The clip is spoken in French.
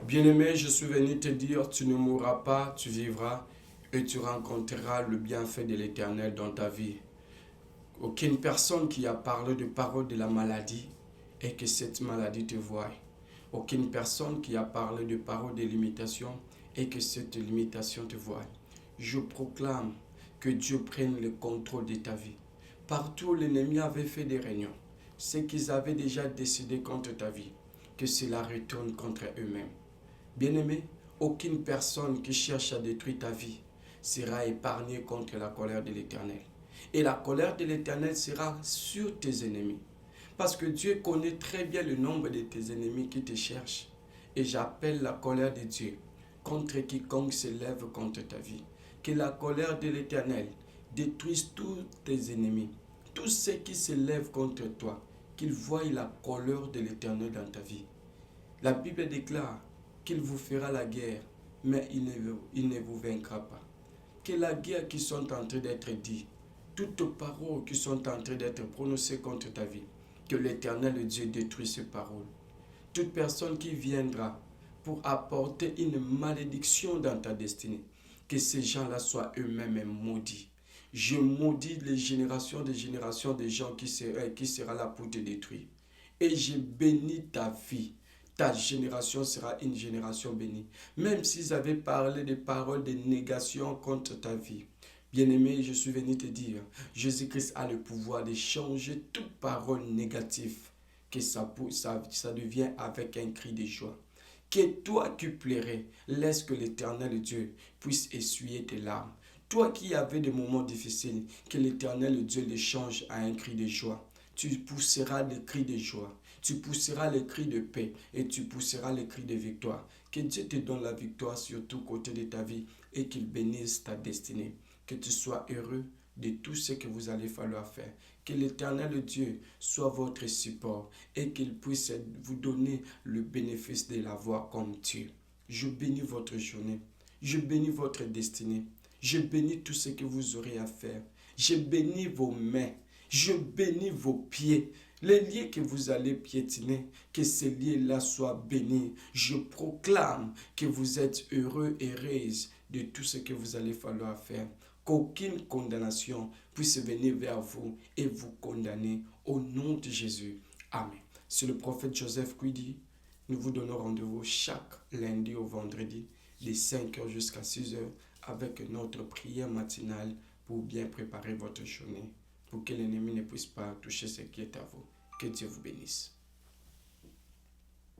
Bien-aimé, je suis venu te dire, tu ne mourras pas, tu vivras et tu rencontreras le bienfait de l'Éternel dans ta vie. Aucune personne qui a parlé de parole de la maladie et que cette maladie te voie. Aucune personne qui a parlé de parole de limitation et que cette limitation te voie. Je proclame que Dieu prenne le contrôle de ta vie. Partout où l'ennemi avait fait des réunions, ce qu'ils avaient déjà décidé contre ta vie, que cela retourne contre eux-mêmes. Bien-aimé, aucune personne qui cherche à détruire ta vie sera épargnée contre la colère de l'Éternel. Et la colère de l'Éternel sera sur tes ennemis. Parce que Dieu connaît très bien le nombre de tes ennemis qui te cherchent. Et j'appelle la colère de Dieu contre quiconque se lève contre ta vie. Que la colère de l'Éternel détruise tous tes ennemis. Tous ceux qui se lèvent contre toi, qu'ils voient la colère de l'Éternel dans ta vie. La Bible déclare qu'il vous fera la guerre, mais il ne vous vaincra pas. Que la guerre qui sont en train d'être dites, toutes paroles qui sont en train d'être prononcées contre ta vie, que l'Éternel Dieu détruise ces paroles. Toute personne qui viendra pour apporter une malédiction dans ta destinée, que ces gens-là soient eux-mêmes maudits. Je maudis les générations des gens qui sera là pour te détruire. Et je bénis ta vie. Ta génération sera une génération bénie. Même s'ils avaient parlé des paroles de négation contre ta vie. Bien-aimé, je suis venu te dire, Jésus-Christ a le pouvoir de changer toute parole négative, que ça devient avec un cri de joie. Que toi qui plairais, laisse que l'Éternel Dieu puisse essuyer tes larmes. Toi qui avais des moments difficiles, que l'Éternel Dieu les change à un cri de joie. Tu pousseras des cris de joie, tu pousseras les cris de paix et tu pousseras les cris de victoire. Que Dieu te donne la victoire sur tout côté de ta vie et qu'il bénisse ta destinée. Que tu sois heureux de tout ce que vous allez falloir faire. Que l'Éternel Dieu soit votre support et qu'il puisse vous donner le bénéfice de l'avoir comme Dieu. Je bénis votre journée. Je bénis votre destinée. Je bénis tout ce que vous aurez à faire. Je bénis vos mains. Je bénis vos pieds. Les lieux que vous allez piétiner, que ces lieux-là soient bénis. Je proclame que vous êtes heureux et heureuses de tout ce que vous allez falloir faire. Qu'aucune condamnation puisse venir vers vous et vous condamner au nom de Jésus. Amen. C'est le prophète Joseph qui dit, nous vous donnons rendez-vous chaque lundi au vendredi de 5h jusqu'à 6h avec notre prière matinale pour bien préparer votre journée, pour que l'ennemi ne puisse pas toucher ce qui est à vous. Que Dieu vous bénisse.